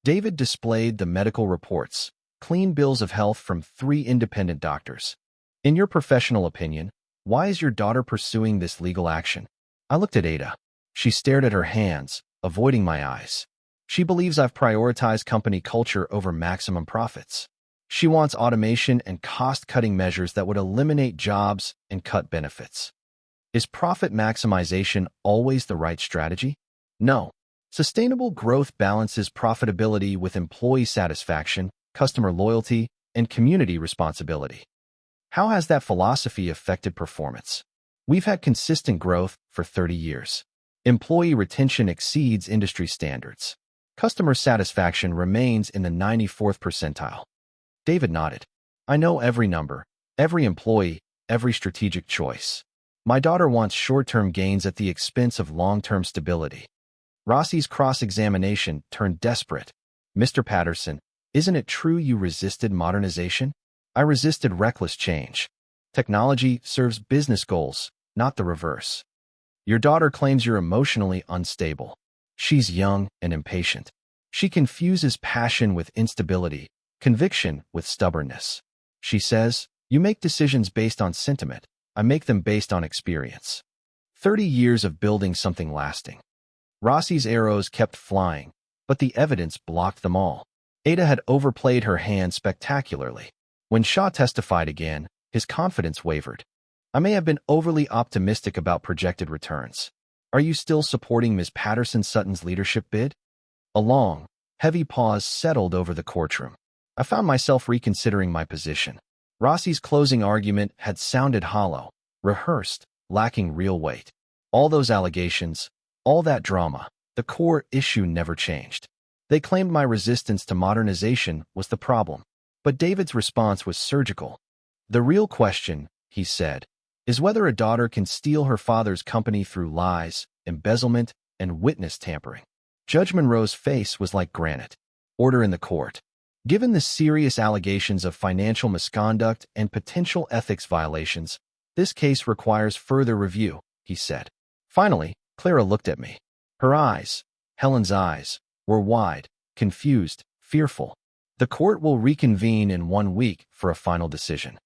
David displayed the medical reports, clean bills of health from 3 independent doctors. In your professional opinion, why is your daughter pursuing this legal action? I looked at Ada. She stared at her hands, avoiding my eyes. She believes I've prioritized company culture over maximum profits. She wants automation and cost-cutting measures that would eliminate jobs and cut benefits. Is profit maximization always the right strategy? No. Sustainable growth balances profitability with employee satisfaction, customer loyalty, and community responsibility. How has that philosophy affected performance? We've had consistent growth for 30 years. Employee retention exceeds industry standards. Customer satisfaction remains in the 94th percentile. David nodded. I know every number, every employee, every strategic choice. My daughter wants short-term gains at the expense of long-term stability. Rossi's cross-examination turned desperate. Mr. Patterson, isn't it true you resisted modernization? I resisted reckless change. Technology serves business goals, not the reverse. Your daughter claims you're emotionally unstable. She's young and impatient. She confuses passion with instability, conviction with stubbornness. She says, you make decisions based on sentiment. I make them based on experience. 30 years of building something lasting. Rossi's arrows kept flying, but the evidence blocked them all. Ada had overplayed her hand spectacularly. When Shaw testified again, his confidence wavered. I may have been overly optimistic about projected returns. Are you still supporting Ms. Patterson-Sutton's leadership bid? A long, heavy pause settled over the courtroom. I found myself reconsidering my position. Rossi's closing argument had sounded hollow, rehearsed, lacking real weight. All those allegations, all that drama, the core issue never changed. They claimed my resistance to modernization was the problem. But David's response was surgical. The real question, he said, is whether a daughter can steal her father's company through lies, embezzlement, and witness tampering. Judge Monroe's face was like granite. Order in the court. Given the serious allegations of financial misconduct and potential ethics violations, this case requires further review, he said. Finally, Clara looked at me. Her eyes, Helen's eyes, were wide, confused, fearful. The court will reconvene in 1 week for a final decision.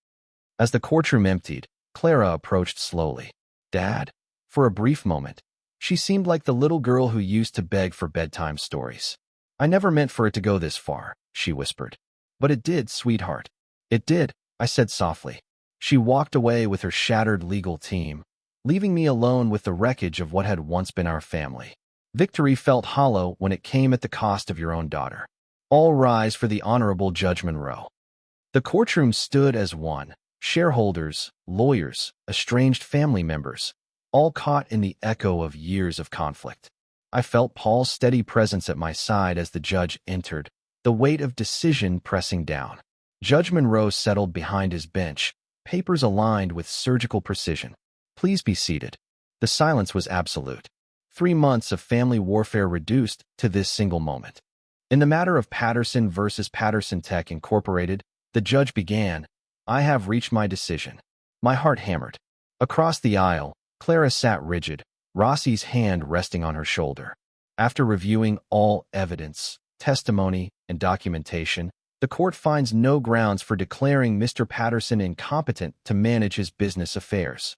As the courtroom emptied, Clara approached slowly. Dad? For a brief moment, she seemed like the little girl who used to beg for bedtime stories. I never meant for it to go this far, she whispered. But it did, sweetheart. It did, I said softly. She walked away with her shattered legal team, leaving me alone with the wreckage of what had once been our family. Victory felt hollow when it came at the cost of your own daughter. All rise for the Honorable Judge Monroe. The courtroom stood as one. Shareholders, lawyers, estranged family members, all caught in the echo of years of conflict. I felt Paul's steady presence at my side as the judge entered, the weight of decision pressing down. Judge Monroe settled behind his bench, papers aligned with surgical precision. Please be seated. The silence was absolute. 3 months of family warfare reduced to this single moment. In the matter of Patterson versus Patterson Tech Incorporated, the judge began, I have reached my decision. My heart hammered. Across the aisle, Clara sat rigid, Rossi's hand resting on her shoulder. After reviewing all evidence, testimony, and documentation, the court finds no grounds for declaring Mr. Patterson incompetent to manage his business affairs.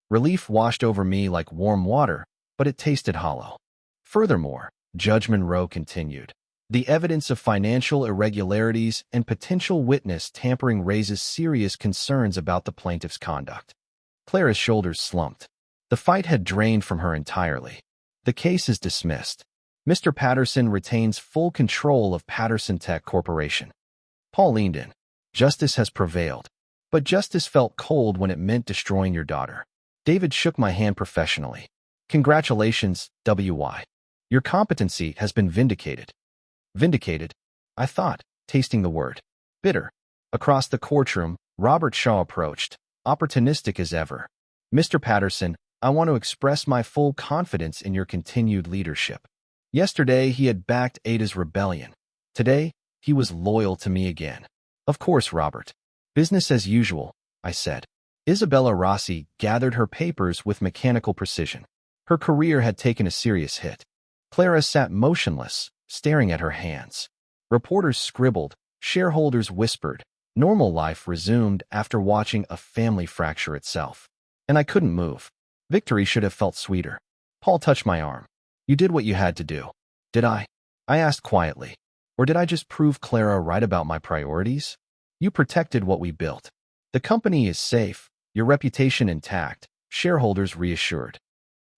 Relief washed over me like warm water, but it tasted hollow. Furthermore, Judge Monroe continued. The evidence of financial irregularities and potential witness tampering raises serious concerns about the plaintiff's conduct. Clara's shoulders slumped. The fight had drained from her entirely. The case is dismissed. Mr. Patterson retains full control of Patterson Tech Corporation. Paul leaned in. Justice has prevailed. But justice felt cold when it meant destroying your daughter. David shook my hand professionally. Congratulations, W.Y. Your competency has been vindicated. Vindicated, I thought, tasting the word. Bitter. Across the courtroom, Robert Shaw approached, opportunistic as ever. Mr. Patterson, I want to express my full confidence in your continued leadership. Yesterday, he had backed Ada's rebellion. Today, he was loyal to me again. Of course, Robert. Business as usual, I said. Isabella Rossi gathered her papers with mechanical precision. Her career had taken a serious hit. Clara sat motionless, staring at her hands. Reporters scribbled, shareholders whispered. Normal life resumed after watching a family fracture itself. And I couldn't move. Victory should have felt sweeter. Paul touched my arm. You did what you had to do. Did I? I asked quietly. Or did I just prove Clara right about my priorities? You protected what we built. The company is safe, your reputation intact, shareholders reassured.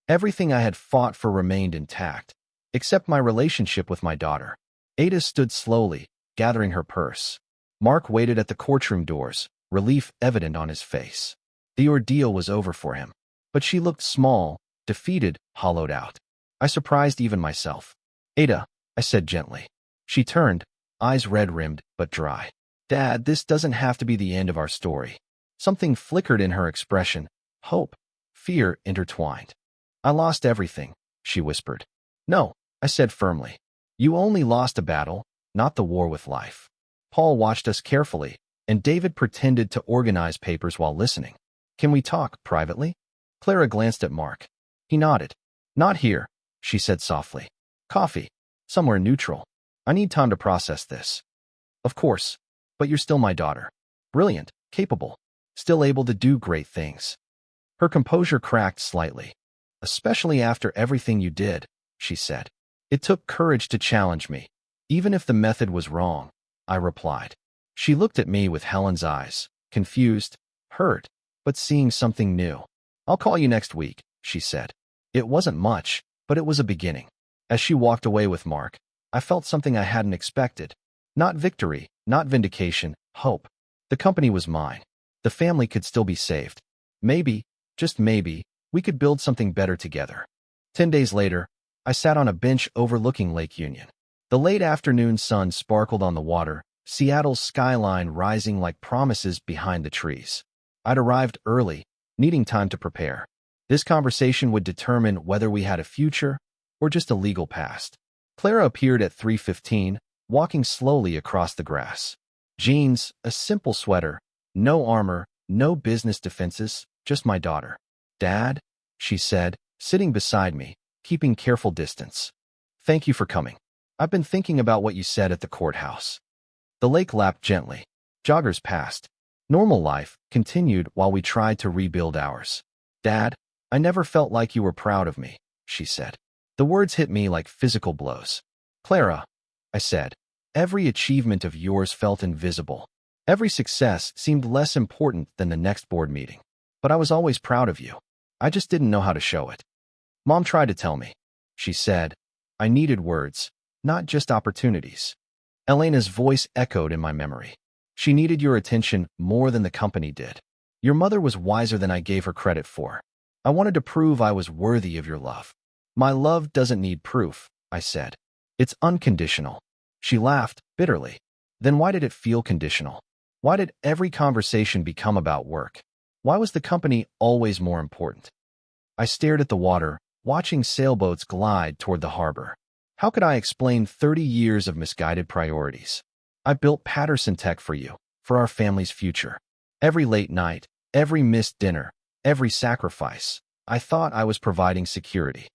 Everything I had fought for remained intact, except my relationship with my daughter. Ada stood slowly, gathering her purse. Mark waited at the courtroom doors, relief evident on his face. The ordeal was over for him. But she looked small, defeated, hollowed out. I surprised even myself. Ada, I said gently. She turned, eyes red-rimmed but dry. Dad, this doesn't have to be the end of our story. Something flickered in her expression, hope, fear intertwined. I lost everything, she whispered. No, I said firmly. You only lost a battle, not the war with life. Paul watched us carefully, and David pretended to organize papers while listening. Can we talk privately? Clara glanced at Mark. He nodded. Not here, she said softly. Coffee. Somewhere neutral. I need time to process this. Of course, but you're still my daughter. Brilliant, capable, still able to do great things. Her composure cracked slightly. Especially after everything you did, she said. It took courage to challenge me. Even if the method was wrong, I replied. She looked at me with Helen's eyes, confused, hurt, but seeing something new. I'll call you next week, she said. It wasn't much, but it was a beginning. As she walked away with Mark, I felt something I hadn't expected. Not victory, not vindication, hope. The company was mine. The family could still be saved. Maybe, just maybe, we could build something better together. 10 days later, I sat on a bench overlooking Lake Union. The late afternoon sun sparkled on the water, Seattle's skyline rising like promises behind the trees. I'd arrived early, needing time to prepare. This conversation would determine whether we had a future or just a legal past. Clara appeared at 3:15, walking slowly across the grass. Jeans, a simple sweater, no armor, no business defenses, just my daughter. Dad, she said, sitting beside me, keeping careful distance. Thank you for coming. I've been thinking about what you said at the courthouse. The lake lapped gently. Joggers passed. Normal life continued while we tried to rebuild ours. Dad, I never felt like you were proud of me, she said. The words hit me like physical blows. Clara, I said, every achievement of yours felt invisible. Every success seemed less important than the next board meeting. But I was always proud of you. I just didn't know how to show it. Mom tried to tell me. She said, I needed words, not just opportunities. Elena's voice echoed in my memory. She needed your attention more than the company did. Your mother was wiser than I gave her credit for. I wanted to prove I was worthy of your love. My love doesn't need proof, I said. It's unconditional. She laughed bitterly. Then why did it feel conditional? Why did every conversation become about work? Why was the company always more important? I stared at the water, watching sailboats glide toward the harbor. How could I explain 30 years of misguided priorities? I built Patterson Tech for you, for our family's future. Every late night, every missed dinner, every sacrifice, I thought I was providing security.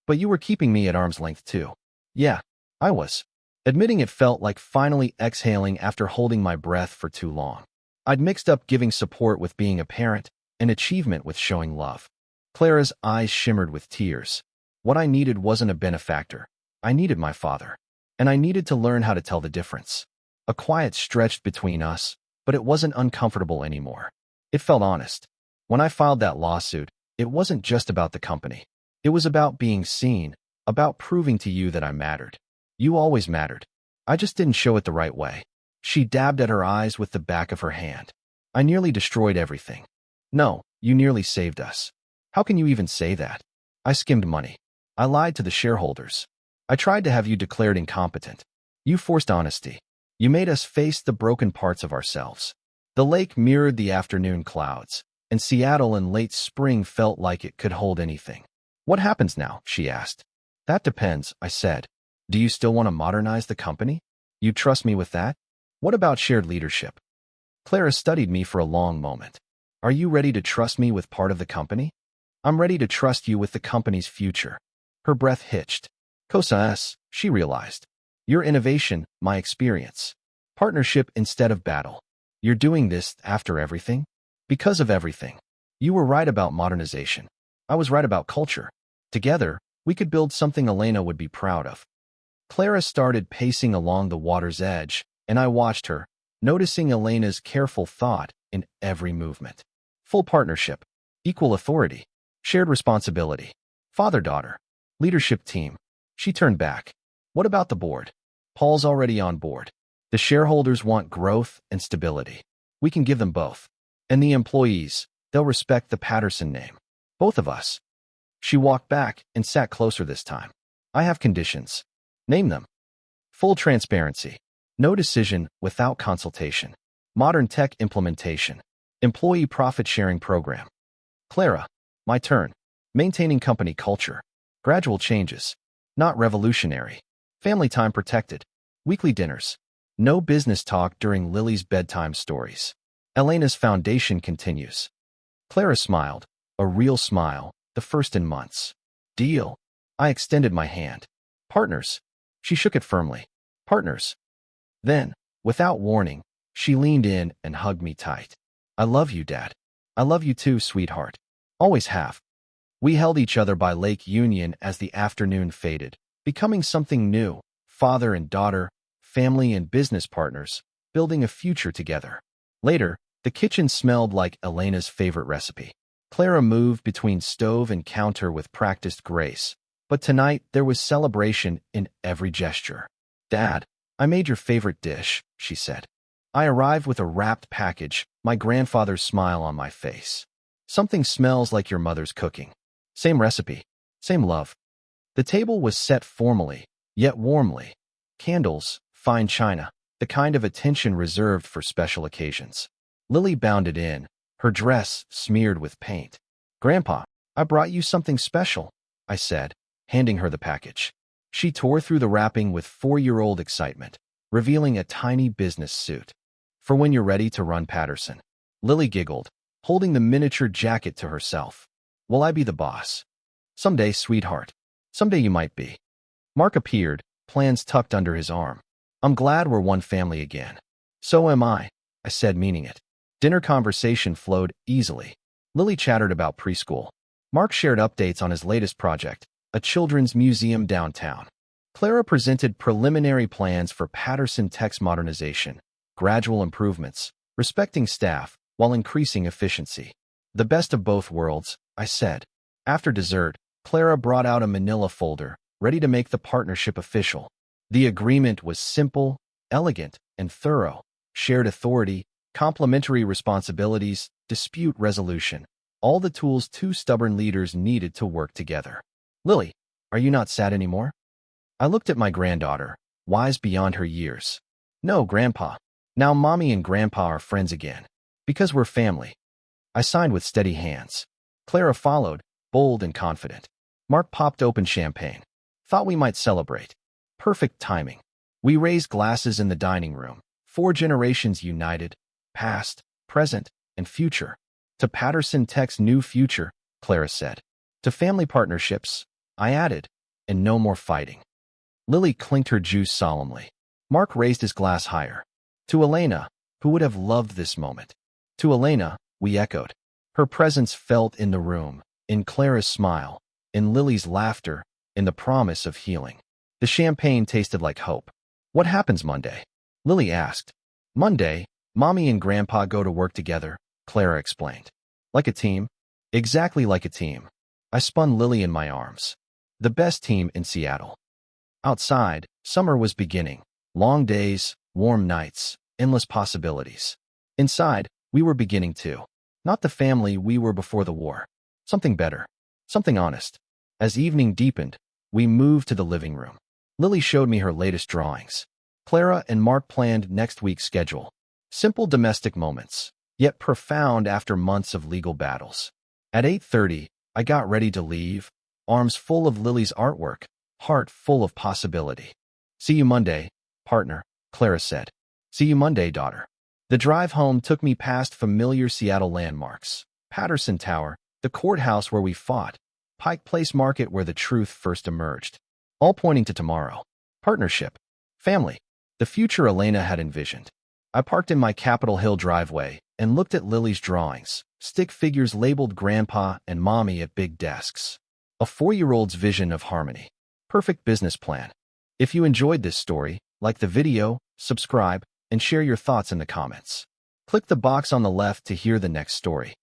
But you were keeping me at arm's length too. Yeah, I was. Admitting it felt like finally exhaling after holding my breath for too long. I'd mixed up giving support with being a parent, and achievement with showing love. Clara's eyes shimmered with tears. What I needed wasn't a benefactor. I needed my father. And I needed to learn how to tell the difference. A quiet stretched between us, but it wasn't uncomfortable anymore. It felt honest. When I filed that lawsuit, it wasn't just about the company. It was about being seen, about proving to you that I mattered. You always mattered. I just didn't show it the right way. She dabbed at her eyes with the back of her hand. I nearly destroyed everything. No, you nearly saved us. How can you even say that? I skimmed money. I lied to the shareholders. I tried to have you declared incompetent. You forced honesty. You made us face the broken parts of ourselves. The lake mirrored the afternoon clouds, and Seattle in late spring felt like it could hold anything. What happens now? She asked. That depends, I said. Do you still want to modernize the company? You trust me with that? What about shared leadership? Clara studied me for a long moment. Are you ready to trust me with part of the company? I'm ready to trust you with the company's future. Her breath hitched. Cosa es, she realized. Your innovation, my experience. Partnership instead of battle. You're doing this after everything? Because of everything. You were right about modernization. I was right about culture. Together, we could build something Elena would be proud of. Clara started pacing along the water's edge, and I watched her, noticing Elena's careful thought in every movement. Full partnership, equal authority, shared responsibility, father-daughter, leadership team. She turned back. What about the board? Paul's already on board. The shareholders want growth and stability. We can give them both. And the employees, they'll respect the Patterson name. Both of us. She walked back and sat closer this time. I have conditions. Name them. Full transparency. No decision without consultation. Modern tech implementation. Employee profit-sharing program. Clara. My turn. Maintaining company culture. Gradual changes. Not revolutionary. Family time protected. Weekly dinners. No business talk during Lily's bedtime stories. Elena's foundation continues. Clara smiled. A real smile. The first in months. Deal. I extended my hand. Partners. She shook it firmly. Partners. Then, without warning, she leaned in and hugged me tight. I love you, Dad. I love you too, sweetheart. Always have. We held each other by Lake Union as the afternoon faded, becoming something new. Father and daughter, family and business partners, building a future together. Later, the kitchen smelled like Elena's favorite recipe. Clara moved between stove and counter with practiced grace, but tonight there was celebration in every gesture. Dad, I made your favorite dish, she said. I arrived with a wrapped package, my grandfather's smile on my face. Something smells like your mother's cooking. Same recipe, same love. The table was set formally, yet warmly. Candles, fine china, the kind of attention reserved for special occasions. Lily bounded in, her dress smeared with paint. Grandpa, I brought you something special, I said, handing her the package. She tore through the wrapping with 4-year-old excitement, revealing a tiny business suit. For when you're ready to run Patterson. Lily giggled, holding the miniature jacket to herself. Will I be the boss? Someday, sweetheart. Someday you might be. Mark appeared, plans tucked under his arm. I'm glad we're one family again. So am I said, meaning it. Dinner conversation flowed easily. Lily chattered about preschool. Mark shared updates on his latest project, a children's museum downtown. Clara presented preliminary plans for Patterson Tech's modernization, gradual improvements, respecting staff, while increasing efficiency. The best of both worlds, I said. After dessert, Clara brought out a manila folder, ready to make the partnership official. The agreement was simple, elegant, and thorough. Shared authority, complementary responsibilities, dispute resolution. All the tools two stubborn leaders needed to work together. Lily, are you not sad anymore? I looked at my granddaughter, wise beyond her years. No, Grandpa. Now Mommy and Grandpa are friends again. Because we're family. I signed with steady hands. Clara followed, bold and confident. Mark popped open champagne. Thought we might celebrate. Perfect timing. We raised glasses in the dining room. 4 generations united, past, present, and future. To Patterson Tech's new future, Clara said. To family partnerships, I added, and no more fighting. Lily clinked her juice solemnly. Mark raised his glass higher. To Elena, who would have loved this moment. To Elena, we echoed. Her presence felt in the room, in Clara's smile, in Lily's laughter, in the promise of healing. The champagne tasted like hope. What happens Monday? Lily asked. Monday, Mommy and Grandpa go to work together, Clara explained. Like a team? Exactly like a team. I spun Lily in my arms. The best team in Seattle. Outside, summer was beginning. Long days, warm nights, endless possibilities. Inside, we were beginning too. Not the family we were before the war. Something better. Something honest. As evening deepened, we moved to the living room. Lily showed me her latest drawings. Clara and Mark planned next week's schedule. Simple domestic moments, yet profound after months of legal battles. At 8:30, I got ready to leave, arms full of Lily's artwork, heart full of possibility. See you Monday, partner, Clara said. See you Monday, daughter. The drive home took me past familiar Seattle landmarks. Patterson Tower, the courthouse where we fought, Pike Place Market where the truth first emerged. All pointing to tomorrow. Partnership. Family. The future Elena had envisioned. I parked in my Capitol Hill driveway and looked at Lily's drawings, stick figures labeled Grandpa and Mommy at big desks. A 4-year-old's vision of harmony. Perfect business plan. If you enjoyed this story, like the video, subscribe, and share your thoughts in the comments. Click the box on the left to hear the next story.